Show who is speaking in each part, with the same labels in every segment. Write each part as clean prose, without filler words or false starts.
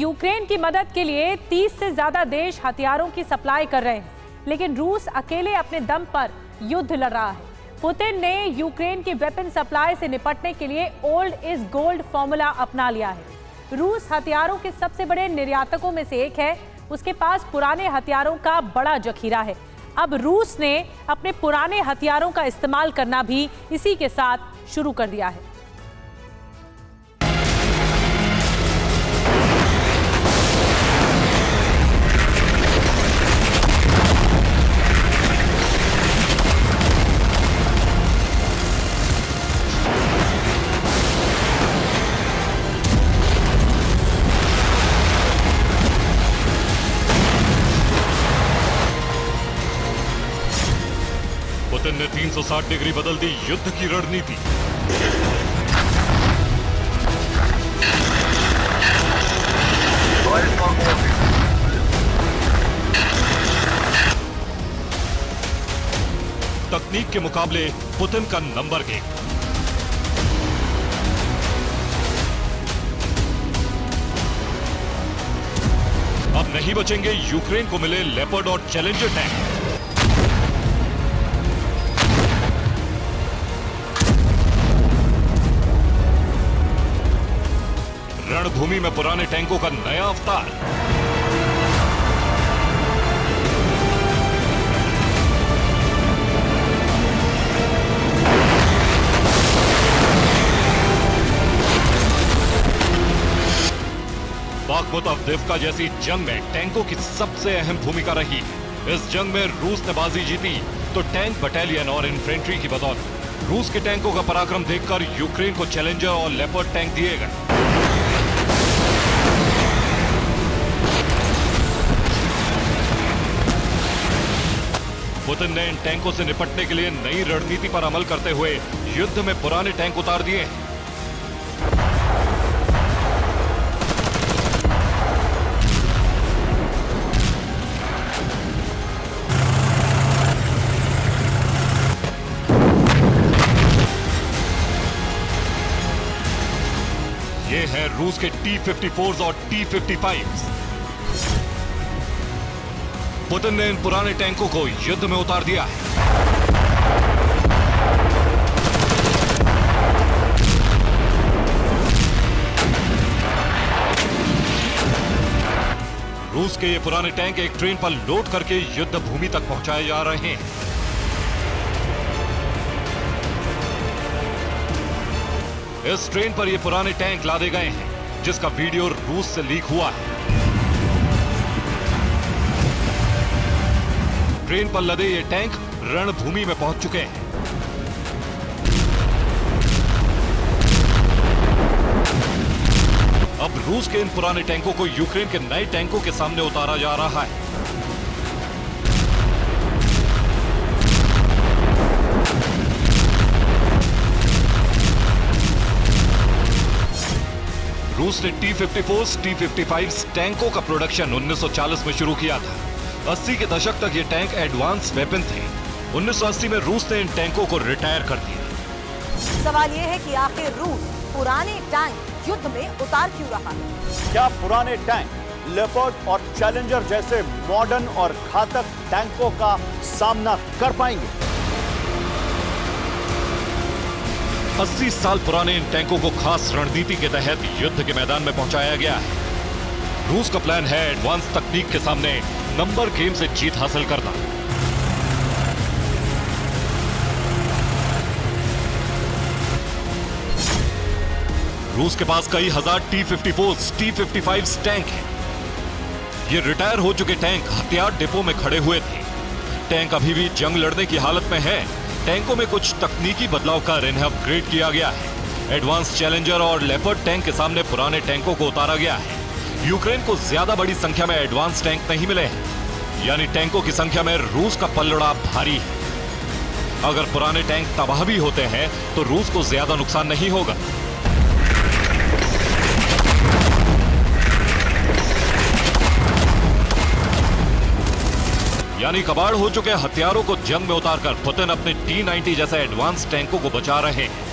Speaker 1: Ukraine की मदद के लिए 30 से ज्यादा देश हथियारों की सप्लाई कर रहे हैं, लेकिन रूस अकेले अपने दम पर युद्ध लड़ रहा है। पुतिन ने यूक्रेन की वेपन सप्लाई से निपटने के लिए ओल्ड इज गोल्ड फॉर्मूला अपना लिया है। रूस हथियारों के सबसे बड़े निर्यातकों में से एक है। उसके पास पुराने हथियारों का बड़ा जखीरा है। अब रूस ने अपने पुराने हथियारों का इस्तेमाल करना भी इसी के साथ शुरू कर दिया है।
Speaker 2: पुतिन ने 360 डिग्री बदल दी युद्ध की रणनीति। तकनीक के मुकाबले पुतिन का नंबर गेम। अब नहीं बचेंगे यूक्रेन को मिले लेपर्ड और चैलेंजर टैंक। रणभूमि में पुराने टैंकों का नया अवतार। बाखमुत अवदिव्का जैसी जंग में टैंकों की सबसे अहम भूमिका रही है। इस जंग में रूस ने बाजी जीती तो टैंक बटालियन और इन्फेंट्री की बदौलत। रूस के टैंकों का पराक्रम देखकर यूक्रेन को चैलेंजर और लेपर्ड टैंक दिए गए। पुतिन ने इन टैंकों से निपटने के लिए नई रणनीति पर अमल करते हुए युद्ध में पुराने टैंक उतार दिए। ये है रूस के T-54s और T-55s। पुतिन ने इन पुराने टैंकों को युद्ध में उतार दिया है। रूस के ये पुराने टैंक एक ट्रेन पर लोड करके युद्ध भूमि तक पहुंचाए जा रहे हैं। इस ट्रेन पर ये पुराने टैंक लादे गए हैं, जिसका वीडियो रूस से लीक हुआ है। ट्रेन पर लदे ये टैंक रणभूमि में पहुंच चुके हैं। अब रूस के इन पुराने टैंकों को यूक्रेन के नए टैंकों के सामने उतारा जा रहा है। रूस ने T-54s, T-55s टैंकों का प्रोडक्शन 1940 में शुरू किया था। 80 के दशक तक ये टैंक एडवांस वेपन थे। 1980 में रूस ने इन टैंकों को रिटायर कर दिया।
Speaker 3: सवाल ये है कि आखिर रूस पुराने टैंक युद्ध में उतार क्यों रहा है?
Speaker 4: क्या पुराने टैंक लेपर्ड और चैलेंजर जैसे मॉडर्न और घातक टैंकों का सामना कर पाएंगे?
Speaker 2: 80 साल पुराने इन टैंकों को खास रणनीति के तहत युद्ध के मैदान में पहुंचाया गया है। रूस का प्लान है एडवांस तकनीक के सामने नंबर गेम से जीत हासिल करना। रूस के पास कई हजार T-54s, T-55s टैंक हैं। ये रिटायर हो चुके टैंक हथियार डिपो में खड़े हुए थे। टैंक अभी भी जंग लड़ने की हालत में है। टैंकों में कुछ तकनीकी बदलाव कर इन्हें अपग्रेड किया गया है। एडवांस चैलेंजर और लेपर्ड टैंक के सामने पुराने टैंकों को उतारा गया है। यूक्रेन को ज्यादा बड़ी संख्या में एडवांस टैंक नहीं मिले हैं, यानी टैंकों की संख्या में रूस का पलड़ा भारी है। अगर पुराने टैंक तबाह भी होते हैं तो रूस को ज्यादा नुकसान नहीं होगा। यानी कबाड़ हो चुके हथियारों को जंग में उतारकर पुतिन अपने T-90 जैसे एडवांस टैंकों को बचा रहे हैं।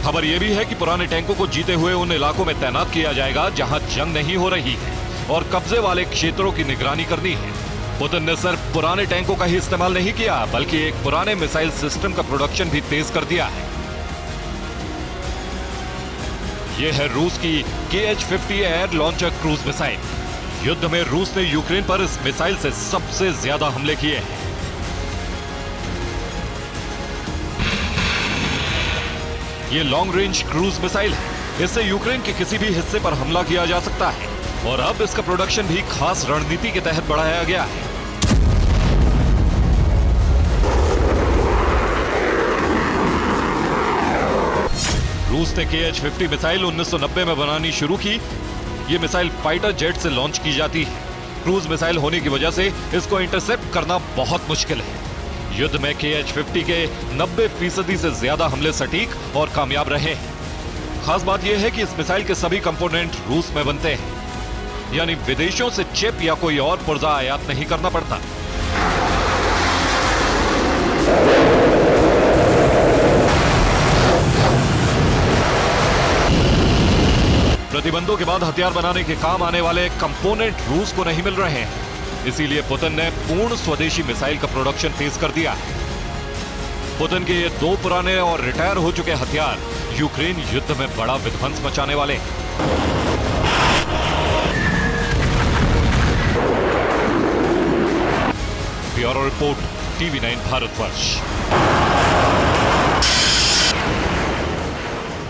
Speaker 2: खबर यह भी है कि पुराने टैंकों को जीते हुए उन इलाकों में तैनात किया जाएगा जहां जंग नहीं हो रही है और कब्जे वाले क्षेत्रों की निगरानी करनी है। पुतिन ने सिर्फ पुराने टैंकों का ही इस्तेमाल नहीं किया बल्कि एक पुराने मिसाइल सिस्टम का प्रोडक्शन भी तेज कर दिया है। यह है रूस की KH-50 air launcher cruise missile. युद्ध में रूस ने यूक्रेन पर इस मिसाइल से सबसे ज्यादा हमले किए हैं। ये लॉन्ग रेंज क्रूज मिसाइल है। इससे यूक्रेन के किसी भी हिस्से पर हमला किया जा सकता है और अब इसका प्रोडक्शन भी खास रणनीति के तहत बढ़ाया गया है। रूस ने KH-50 मिसाइल 1990 में बनानी शुरू की। ये मिसाइल फाइटर जेट से लॉन्च की जाती है। क्रूज मिसाइल होने की वजह से इसको इंटरसेप्ट करना बहुत मुश्किल है। युद्ध में KH-50 के 90% से ज्यादा हमले सटीक और कामयाब रहे हैं। खास बात यह है कि इस मिसाइल के सभी कंपोनेंट रूस में बनते हैं, यानी विदेशों से चिप या कोई और पुर्जा आयात नहीं करना पड़ता। प्रतिबंधों के बाद हथियार बनाने के काम आने वाले कंपोनेंट रूस को नहीं मिल रहे हैं, इसीलिए पुतिन ने पूर्ण स्वदेशी मिसाइल का प्रोडक्शन तेज कर दिया है। पुतिन के ये 2 पुराने और रिटायर हो चुके हथियार यूक्रेन युद्ध में बड़ा विध्वंस मचाने वाले हैं। Bureau report, TV9 Bharatvarsh.